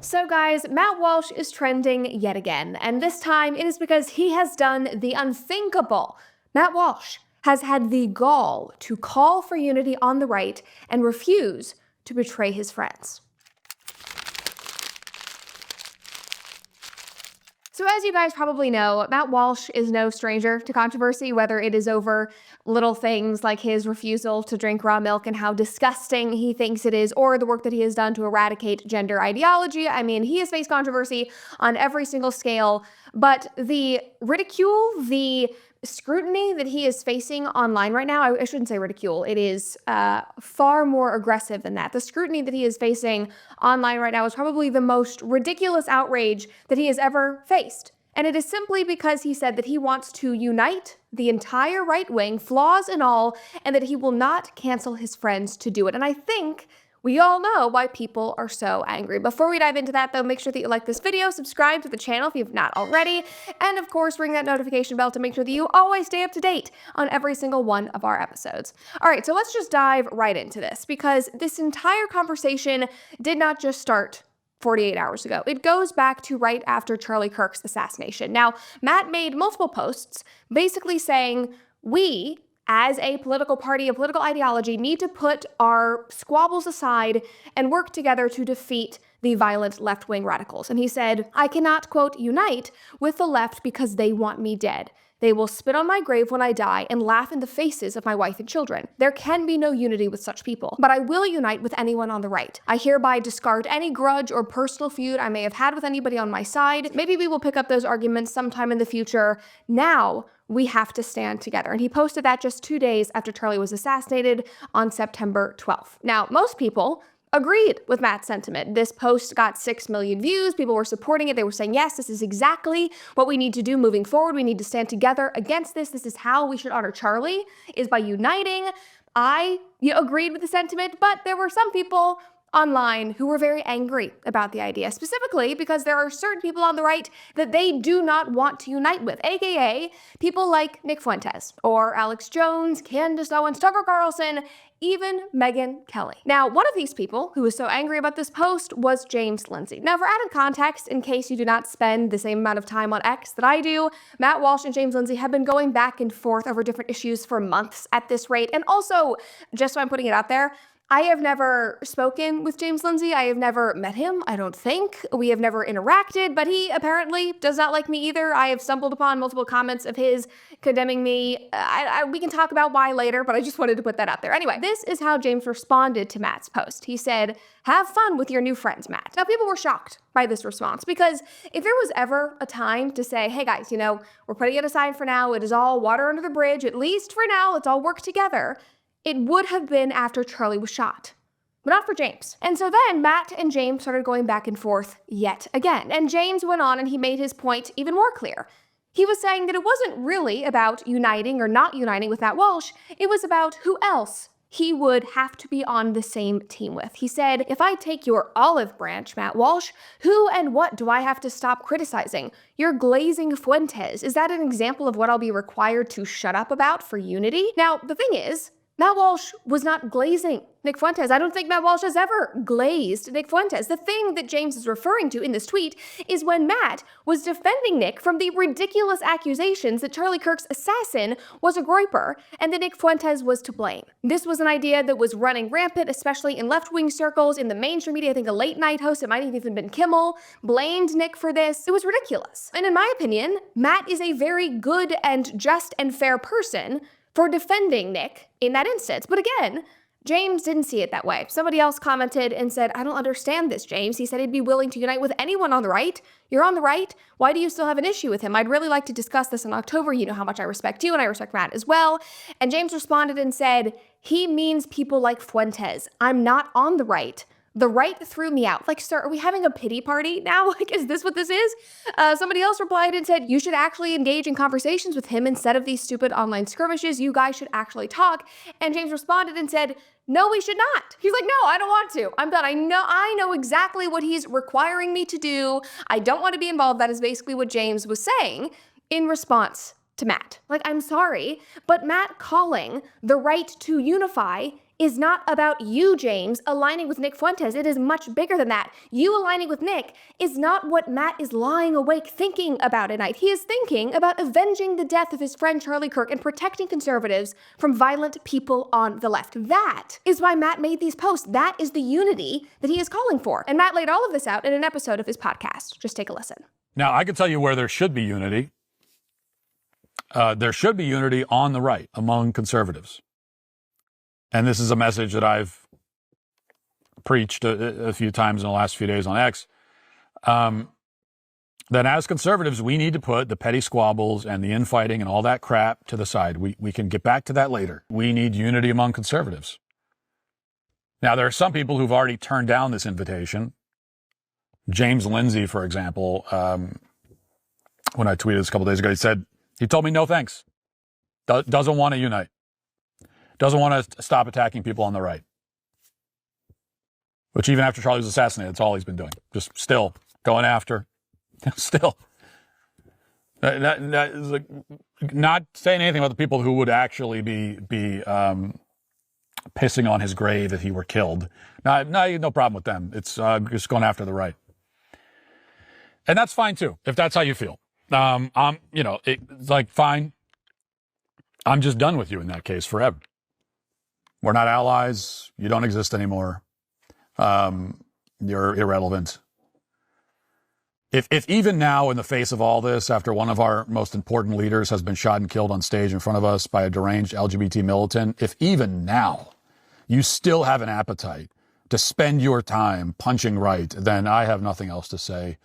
So guys, Matt Walsh is trending yet again, and this time it is because he has done the unthinkable. Matt Walsh has had the gall to call for unity on the right and refuse to betray his friends. So as you guys probably know, Matt Walsh is no stranger to controversy, whether it is over little things like his refusal to drink raw milk and how disgusting he thinks it is, or the work that he has done to eradicate gender ideology. I mean, he has faced controversy on every single scale, but the ridicule, the scrutiny that he is facing online right now, I shouldn't say ridicule, it is far more aggressive than that. The scrutiny that he is facing online right now is probably the most ridiculous outrage that he has ever faced. And it is simply because he said that he wants to unite the entire right wing, flaws and all, and that he will not cancel his friends to do it. And I think we all know why people are so angry. Before we dive into that, though, make sure that you like this video, subscribe to the channel if you've not already, and of course, ring that notification bell to make sure that you always stay up to date on every single one of our episodes. All right, so let's just dive right into this, because this entire conversation did not just start 48 hours ago. It goes back to right after Charlie Kirk's assassination. Now, Matt made multiple posts basically saying, we, as a political party, a political ideology, need to put our squabbles aside and work together to defeat the violent left-wing radicals. And he said, I cannot, quote, unite with the left because they want me dead. They will spit on my grave when I die and laugh in the faces of my wife and children. There can be no unity with such people, but I will unite with anyone on the right. I hereby discard any grudge or personal feud I may have had with anybody on my side. Maybe we will pick up those arguments sometime in the future. Now, we have to stand together. And he posted that just 2 days after Charlie was assassinated on September 12th. Now, most people agreed with Matt's sentiment. This post got 6 million views. People were supporting it. They were saying, yes, this is exactly what we need to do moving forward. We need to stand together against this. This is how we should honor Charlie, is by uniting. I agreed with the sentiment, but there were some people online who were very angry about the idea, specifically because there are certain people on the right that they do not want to unite with, aka people like Nick Fuentes or Alex Jones, Candace Owens, Tucker Carlson, even Megyn Kelly. Now, one of these people who was so angry about this post was James Lindsay. Now, for added context, in case you do not spend the same amount of time on X that I do, Matt Walsh and James Lindsay have been going back and forth over different issues for months at this rate. And also, just so I'm putting it out there, I have never spoken with James Lindsay. I have never met him, I don't think. We have never interacted, but he apparently does not like me either. I have stumbled upon multiple comments of his condemning me. We can talk about why later, but I just wanted to put that out there. Anyway, this is how James responded to Matt's post. He said, have fun with your new friends, Matt. Now, people were shocked by this response because if there was ever a time to say, hey guys, we're putting it aside for now. It is all water under the bridge, at least for now. Let's all work together. It would have been after Charlie was shot, but not for James. And so then Matt and James started going back and forth yet again. And James went on and he made his point even more clear. He was saying that it wasn't really about uniting or not uniting with Matt Walsh. It was about who else he would have to be on the same team with. He said, if I take your olive branch, Matt Walsh, who and what do I have to stop criticizing? Your glazing Fuentes. Is that an example of what I'll be required to shut up about for unity? Now, the thing is, Matt Walsh was not glazing Nick Fuentes. I don't think Matt Walsh has ever glazed Nick Fuentes. The thing that James is referring to in this tweet is when Matt was defending Nick from the ridiculous accusations that Charlie Kirk's assassin was a groyper and that Nick Fuentes was to blame. This was an idea that was running rampant, especially in left-wing circles, in the mainstream media. I think a late-night host, it might have even been Kimmel, blamed Nick for this. It was ridiculous. And in my opinion, Matt is a very good and just and fair person for defending Nick in that instance. But again, James didn't see it that way. Somebody else commented and said, I don't understand this, James. He said he'd be willing to unite with anyone on the right. You're on the right. Why do you still have an issue with him? I'd really like to discuss this in October. You know how much I respect you and I respect Matt as well. And James responded and said, he means people like Fuentes. I'm not on the right. The right threw me out. Like, sir, are we having a pity party now? Like, is this what this is? Somebody else replied and said, you should actually engage in conversations with him instead of these stupid online skirmishes. You guys should actually talk. And James responded and said, no, we should not. He's like, no, I don't want to. I'm done. I know exactly what he's requiring me to do. I don't want to be involved. That is basically what James was saying in response to Matt. Like, I'm sorry, but Matt calling the right to unify is not about you, James, aligning with Nick Fuentes. It is much bigger than that. You aligning with Nick is not what Matt is lying awake thinking about at night. He is thinking about avenging the death of his friend Charlie Kirk and protecting conservatives from violent people on the left. That is why Matt made these posts. That is the unity that he is calling for. And Matt laid all of this out in an episode of his podcast. Just take a listen. Now, I can tell you where there should be unity. There should be unity on the right among conservatives. And this is a message that I've preached a few times in the last few days on X. That as conservatives, we need to put the petty squabbles and the infighting and all that crap to the side. We can get back to that later. We need unity among conservatives. Now, there are some people who've already turned down this invitation. James Lindsay, for example, when I tweeted this a couple days ago, he told me no thanks. Doesn't want to unite. Doesn't want to stop attacking people on the right. Which even after Charlie was assassinated, that's all he's been doing. Just still going after. Still. That is like not saying anything about the people who would actually be pissing on his grave if he were killed. No problem with them. It's just going after the right. And that's fine too, if that's how you feel. It's like, fine. I'm just done with you in that case forever. We're not allies. You don't exist anymore. You're irrelevant. If even now, in the face of all this, after one of our most important leaders has been shot and killed on stage in front of us by a deranged LGBT militant, if even now you still have an appetite to spend your time punching right, then I have nothing else to say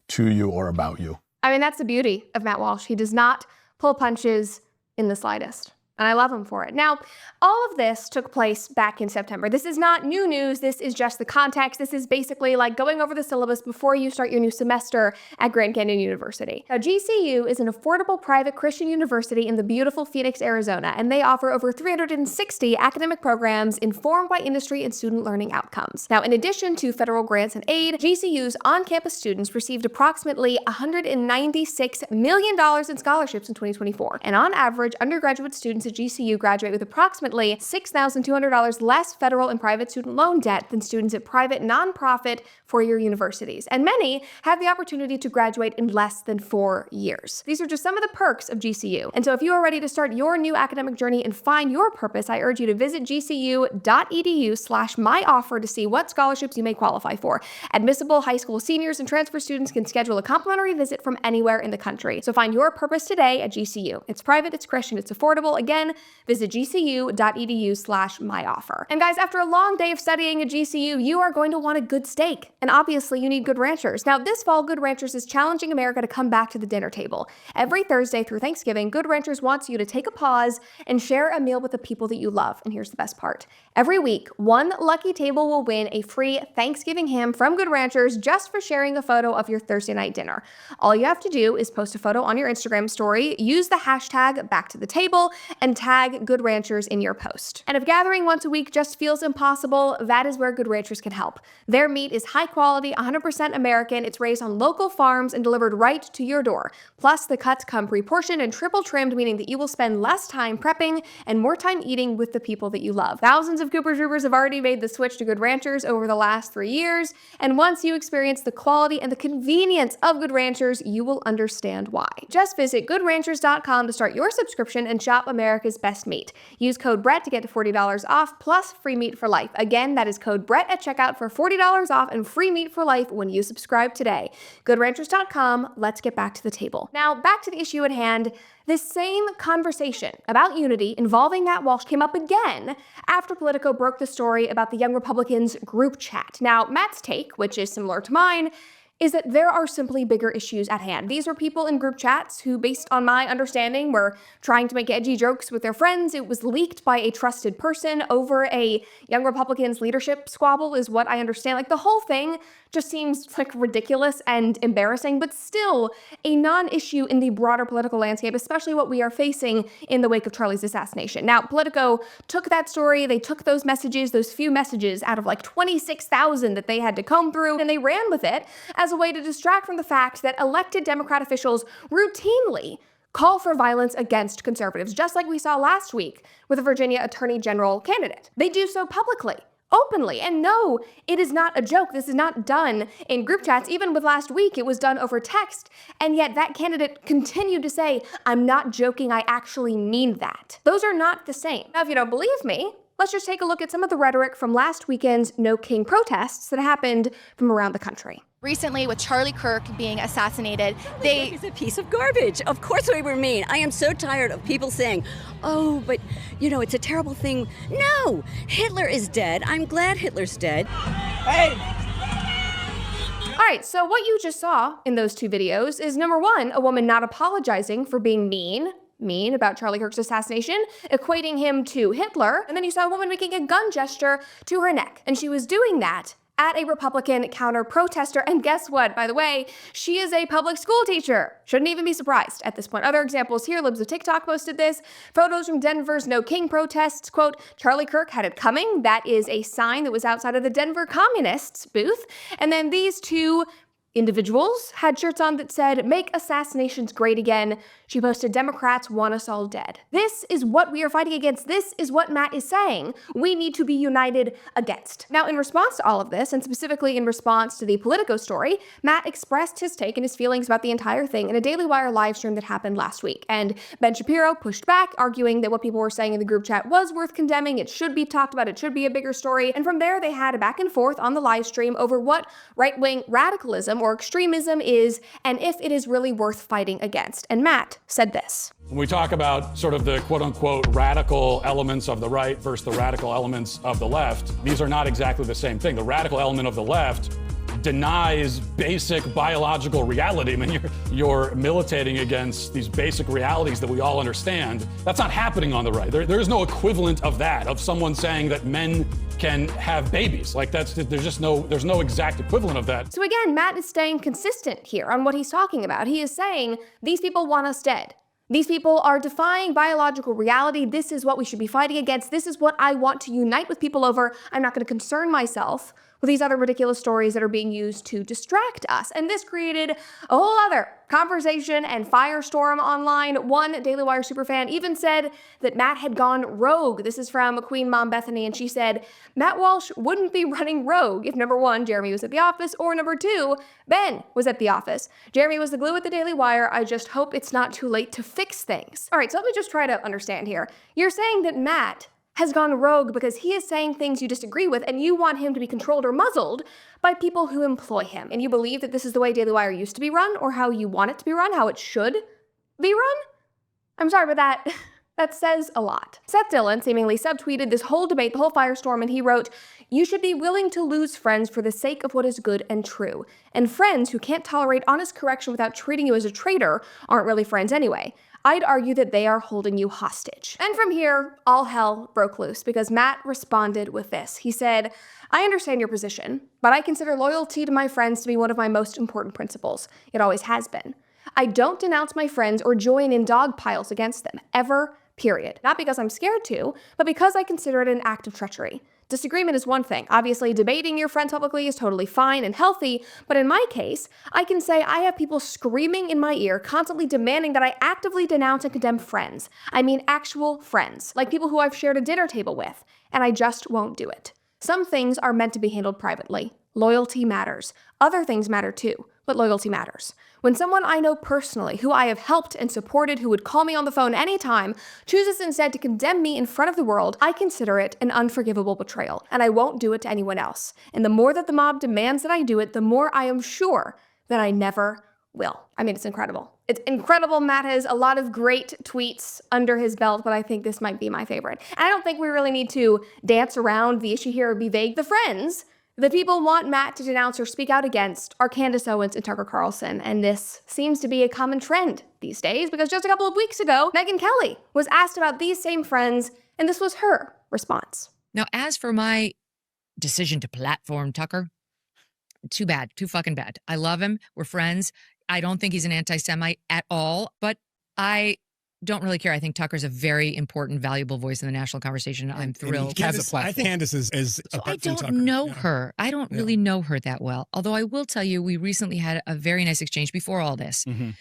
to you or about you. I mean, that's the beauty of Matt Walsh. He does not pull punches in the slightest. And I love him for it. Now, all of this took place back in September. This is not new news. This is just the context. This is basically like going over the syllabus before you start your new semester at Grand Canyon University. Now, GCU is an affordable private Christian university in the beautiful Phoenix, Arizona, and they offer over 360 academic programs informed by industry and student learning outcomes. Now, in addition to federal grants and aid, GCU's on-campus students received approximately $196 million in scholarships in 2024. And on average, undergraduate students at GCU graduate with approximately $6,200 less federal and private student loan debt than students at private nonprofit four-year universities. And many have the opportunity to graduate in less than 4 years. These are just some of the perks of GCU. And so if you are ready to start your new academic journey and find your purpose, I urge you to visit gcu.edu/myoffer to see what scholarships you may qualify for. Admissible high school seniors and transfer students can schedule a complimentary visit from anywhere in the country. So find your purpose today at GCU. It's private, it's Christian, it's affordable. Again, visit gcu.edu/myoffer. And guys, after a long day of studying at GCU, you are going to want a good steak. And obviously, you need Good Ranchers. Now, this fall, Good Ranchers is challenging America to come back to the dinner table. Every Thursday through Thanksgiving, Good Ranchers wants you to take a pause and share a meal with the people that you love. And here's the best part. Every week, one lucky table will win a free Thanksgiving ham from Good Ranchers just for sharing a photo of your Thursday night dinner. All you have to do is post a photo on your Instagram story, use the hashtag #BackToTheTable, and tag Good Ranchers in your post. And if gathering once a week just feels impossible, that is where Good Ranchers can help. Their meat is high quality, 100% American, it's raised on local farms and delivered right to your door. Plus, the cuts come pre-portioned and triple trimmed, meaning that you will spend less time prepping and more time eating with the people that you love. Thousands of Cooper Troopers have already made the switch to Good Ranchers over the last 3 years, and once you experience the quality and the convenience of Good Ranchers, you will understand why. Just visit goodranchers.com to start your subscription and shop America's best meat. Use code BRETT to get $40 off plus free meat for life. Again, that is code BRETT at checkout for $40 off and free meat for life when you subscribe today. Goodranchers.com. Let's get back to the table. Now, back to the issue at hand. This same conversation about unity involving Matt Walsh came up again after Politico broke the story about the Young Republicans group chat. Now, Matt's take, which is similar to mine, is that there are simply bigger issues at hand. These are people in group chats who, based on my understanding, were trying to make edgy jokes with their friends. It was leaked by a trusted person over a Young Republicans leadership squabble is what I understand. Like, the whole thing just seems like ridiculous and embarrassing, but still a non-issue in the broader political landscape, especially what we are facing in the wake of Charlie's assassination. Now, Politico took that story, they took those messages, those few messages out of like 26,000 that they had to comb through, and they ran with it as a way to distract from the fact that elected Democrat officials routinely call for violence against conservatives, just like we saw last week with a Virginia Attorney General candidate. They do so publicly, openly. And no, it is not a joke. This is not done in group chats. Even with last week, it was done over text. And yet that candidate continued to say, I'm not joking, I actually mean that. Those are not the same. Now, if you don't believe me, let's just take a look at some of the rhetoric from last weekend's No King protests that happened from around the country. Recently, with Charlie Kirk being assassinated, He's a piece of garbage. Of course we were mean. I am so tired of people saying, oh, but, it's a terrible thing. No, Hitler is dead. I'm glad Hitler's dead. Hey! All right, so what you just saw in those two videos is, number one, a woman not apologizing for being mean about Charlie Kirk's assassination, equating him to Hitler, and then you saw a woman making a gun gesture to her neck, and she was doing that at a Republican counter-protester, and guess what? By the way, she is a public school teacher. Shouldn't even be surprised at this point. Other examples here, Libs of TikTok posted this. Photos from Denver's No King protests, quote, Charlie Kirk had it coming. That is a sign that was outside of the Denver Communists booth. And then these two individuals had shirts on that said, make assassinations great again. She posted, Democrats want us all dead. This is what we are fighting against. This is what Matt is saying we need to be united against. Now, in response to all of this, and specifically in response to the Politico story, Matt expressed his take and his feelings about the entire thing in a Daily Wire live stream that happened last week. And Ben Shapiro pushed back, arguing that what people were saying in the group chat was worth condemning. It should be talked about. It should be a bigger story. And from there, they had a back and forth on the live stream over what right-wing radicalism or extremism is, and if it is really worth fighting against. And Matt said this. When we talk about sort of the quote-unquote radical elements of the right versus the radical elements of the left, these are not exactly the same thing. The radical element of the left denies basic biological reality. I mean, you're militating against these basic realities that we all understand. That's not happening on the right. There is no equivalent of that, of someone saying that men can have babies. Like there's no exact equivalent of that. So again, Matt is staying consistent here on what he's talking about. He is saying, these people want us dead. These people are defying biological reality. This is what we should be fighting against. This is what I want to unite with people over. I'm not going to concern myself with these other ridiculous stories that are being used to distract us. And this created a whole other conversation and firestorm online. One Daily Wire superfan even said that Matt had gone rogue. This is from Queen Mom Bethany, and she said, Matt Walsh wouldn't be running rogue if, number one, Jeremy was at the office, or number two, Ben was at the office. Jeremy was the glue at the Daily Wire. I just hope it's not too late to fix things. All right, so let me just try to understand here. You're saying that Matt has gone rogue because he is saying things you disagree with, and you want him to be controlled or muzzled by people who employ him. And you believe that this is the way Daily Wire used to be run, or how you want it to be run, how it should be run? I'm sorry, but that says a lot. Seth Dillon seemingly subtweeted this whole debate, the whole firestorm, and he wrote, you should be willing to lose friends for the sake of what is good and true. And friends who can't tolerate honest correction without treating you as a traitor aren't really friends anyway. I'd argue that they are holding you hostage. And from here, all hell broke loose because Matt responded with this. He said, I understand your position, but I consider loyalty to my friends to be one of my most important principles. It always has been. I don't denounce my friends or join in dog piles against them, ever, period. Not because I'm scared to, but because I consider it an act of treachery. Disagreement is one thing. Obviously, debating your friends publicly is totally fine and healthy, but in my case, I can say I have people screaming in my ear, constantly demanding that I actively denounce and condemn friends. I mean actual friends, like people who I've shared a dinner table with, and I just won't do it. Some things are meant to be handled privately. Loyalty matters. Other things matter too, but loyalty matters. When someone I know personally, who I have helped and supported, who would call me on the phone anytime, chooses instead to condemn me in front of the world, I consider it an unforgivable betrayal, and I won't do it to anyone else. And the more that the mob demands that I do it, the more I am sure that I never will. I mean, it's incredible. It's incredible. Matt has a lot of great tweets under his belt, but I think this might be my favorite. And I don't think we really need to dance around the issue here or be vague. The friends that people want Matt to denounce or speak out against are Candace Owens and Tucker Carlson, and this seems to be a common trend these days because just a couple of weeks ago, Megyn Kelly was asked about these same friends, and this was her response. Now, as for my decision to platform Tucker, too bad, too fucking bad. I love him. We're friends. I don't think he's an anti-Semite at all, but I don't really care. I think Tucker's a very important, valuable voice in the national conversation. I'm thrilled. I think Candace is so I apart from don't Tucker. know Yeah. her. I don't really know her that well. Although I will tell you, we recently had a very nice exchange before all this. Mhm.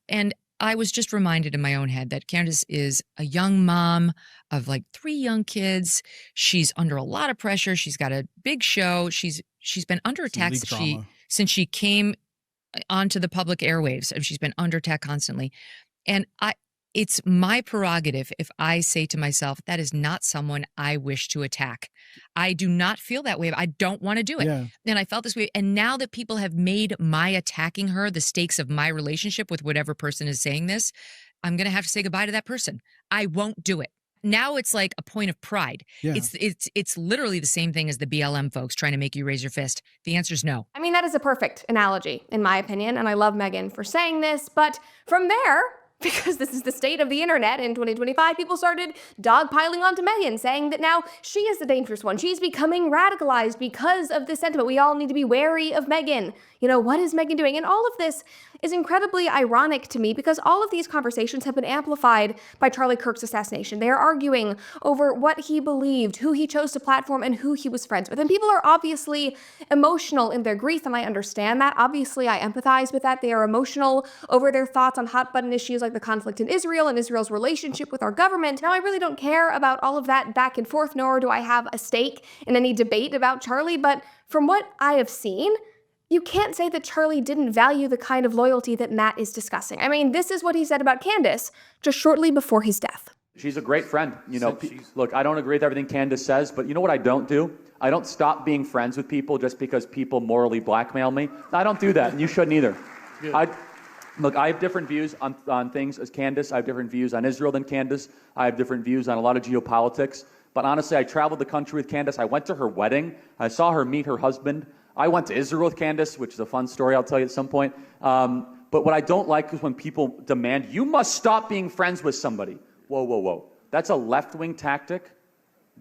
And I was just reminded in my own head that Candace is a young mom of like 3 young kids. She's under a lot of pressure. She's got a big show. She's been under attack since she came onto the public airwaves, and she's been under attack constantly. And it's my prerogative if I say to myself, that is not someone I wish to attack. I do not feel that way. I don't want to do it. Yeah. And I felt this way. And now that people have made my attacking her the stakes of my relationship with whatever person is saying this, I'm going to have to say goodbye to that person. I won't do it. Now it's like a point of pride. Yeah. It's literally the same thing as the BLM folks trying to make you raise your fist. The answer is no. I mean, that is a perfect analogy, in my opinion, and I love Meghan for saying this, but from there, because this is the state of the internet in 2025, people started dogpiling onto Meghan, saying that now she is the dangerous one. She's becoming radicalized because of this sentiment. We all need to be wary of Meghan. You know, what is Meghan doing? And all of this is incredibly ironic to me because all of these conversations have been amplified by Charlie Kirk's assassination. They are arguing over what he believed, who he chose to platform, and who he was friends with. And people are obviously emotional in their grief, and I understand that. Obviously, I empathize with that. They are emotional over their thoughts on hot-button issues like the conflict in Israel and Israel's relationship with our government. Now, I really don't care about all of that back and forth, nor do I have a stake in any debate about Charlie, but from what I have seen, you can't say that Charlie didn't value the kind of loyalty that Matt is discussing. I mean, this is what he said about Candace just shortly before his death. She's a great friend. You know, look, I don't agree with everything Candace says, but you know what I don't do? I don't stop being friends with people just because people morally blackmail me. I don't do that, and you shouldn't either. Look, I have different views on things as Candace. I have different views on Israel than Candace. I have different views on a lot of geopolitics. But honestly, I traveled the country with Candace. I went to her wedding. I saw her meet her husband. I went to Israel with Candace, which is a fun story I'll tell you at some point. But what I don't like is when people demand, you must stop being friends with somebody. Whoa, whoa, whoa. That's a left-wing tactic.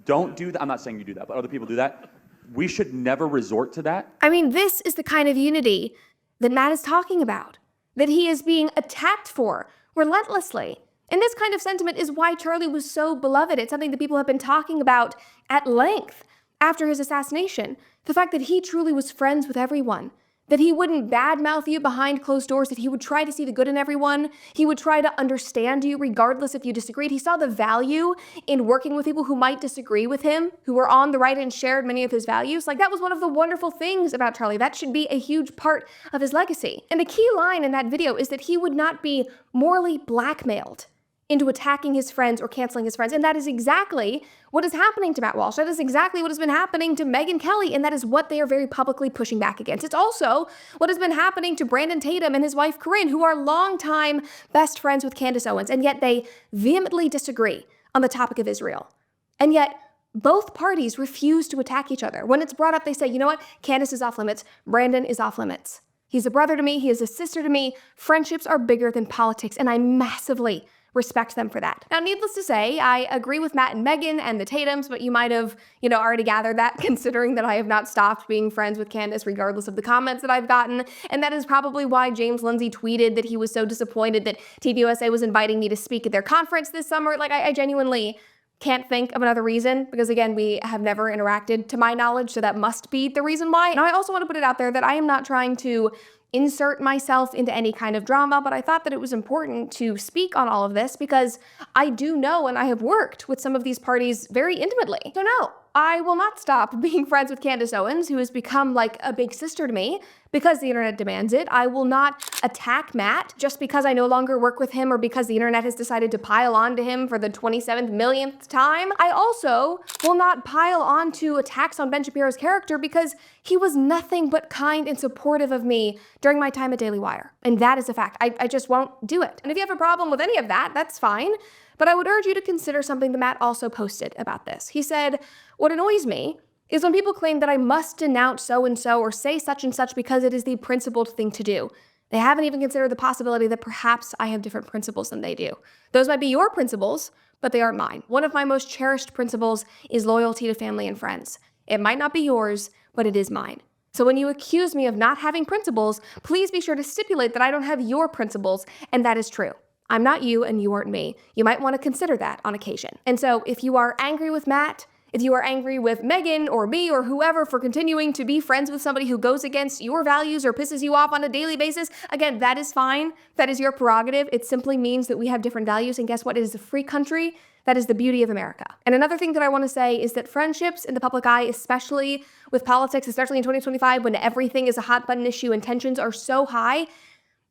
Don't do that. I'm not saying you do that, but other people do that. We should never resort to that. I mean, this is the kind of unity that Matt is talking about, that he is being attacked for relentlessly. And this kind of sentiment is why Charlie was so beloved. It's something that people have been talking about at length after his assassination. The fact that he truly was friends with everyone, that he wouldn't badmouth you behind closed doors, that he would try to see the good in everyone. He would try to understand you regardless if you disagreed. He saw the value in working with people who might disagree with him, who were on the right and shared many of his values. Like, that was one of the wonderful things about Charlie. That should be a huge part of his legacy. And the key line in that video is that he would not be morally blackmailed into attacking his friends or canceling his friends. And that is exactly what is happening to Matt Walsh. That is exactly what has been happening to Megyn Kelly, and that is what they are very publicly pushing back against. It's also what has been happening to Brandon Tatum and his wife Corinne, who are longtime best friends with Candace Owens, and yet they vehemently disagree on the topic of Israel. And yet both parties refuse to attack each other. When it's brought up, they say, you know what? Candace is off limits. Brandon is off limits. He's a brother to me. He is a sister to me. Friendships are bigger than politics, and I massively respect them for that. Now, needless to say, I agree with Matt and Megyn and the Tatums, but you might have, already gathered that, considering that I have not stopped being friends with Candace regardless of the comments that I've gotten. And that is probably why James Lindsay tweeted that he was so disappointed that TVUSA was inviting me to speak at their conference this summer. Like, I genuinely can't think of another reason, because again, we have never interacted to my knowledge, so that must be the reason why. Now, I also want to put it out there that I am not trying to insert myself into any kind of drama, but I thought that it was important to speak on all of this because I do know and I have worked with some of these parties very intimately. So no, I will not stop being friends with Candace Owens, who has become like a big sister to me because the internet demands it. I will not attack Matt just because I no longer work with him or because the internet has decided to pile on to him for the 27th millionth time. I also will not pile on to attacks on Ben Shapiro's character because he was nothing but kind and supportive of me during my time at Daily Wire. And that is a fact. I just won't do it. And if you have a problem with any of that, that's fine. But I would urge you to consider something that Matt also posted about this. He said, "What annoys me is when people claim that I must denounce so-and-so or say such and such because it is the principled thing to do. They haven't even considered the possibility that perhaps I have different principles than they do. Those might be your principles, but they aren't mine. One of my most cherished principles is loyalty to family and friends. It might not be yours, but it is mine. So when you accuse me of not having principles, please be sure to stipulate that I don't have your principles, and that is true. I'm not you and you aren't me. You might want to consider that on occasion." And so if you are angry with Matt If you are angry with Megan or me or whoever for continuing to be friends with somebody who goes against your values or pisses you off on a daily basis, again, that is fine. That is your prerogative. It simply means that we have different values. And guess what? It is a free country. That is the beauty of America. And another thing that I want to say is that friendships in the public eye, especially with politics, especially in 2025 when everything is a hot button issue and tensions are so high,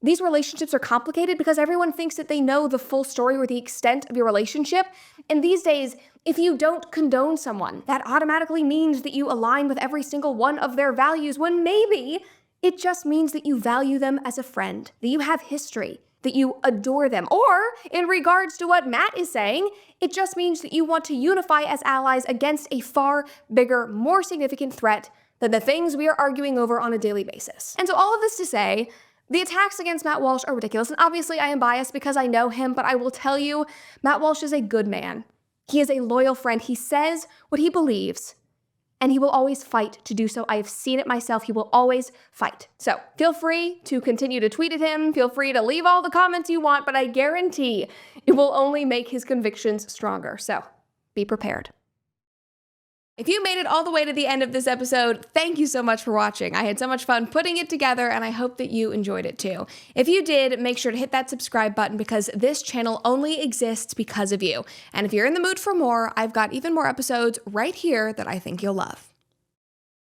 these relationships are complicated because everyone thinks that they know the full story or the extent of your relationship. And these days, if you don't condone someone, that automatically means that you align with every single one of their values, when maybe it just means that you value them as a friend, that you have history, that you adore them. Or, in regards to what Matt is saying, it just means that you want to unify as allies against a far bigger, more significant threat than the things we are arguing over on a daily basis. And so all of this to say, the attacks against Matt Walsh are ridiculous, and obviously I am biased because I know him, but I will tell you, Matt Walsh is a good man. He is a loyal friend. He says what he believes, and he will always fight to do so. I have seen it myself. He will always fight. So feel free to continue to tweet at him. Feel free to leave all the comments you want, but I guarantee it will only make his convictions stronger. So be prepared. If you made it all the way to the end of this episode, thank you so much for watching. I had so much fun putting it together, and I hope that you enjoyed it too. If you did, make sure to hit that subscribe button because this channel only exists because of you. And if you're in the mood for more, I've got even more episodes right here that I think you'll love.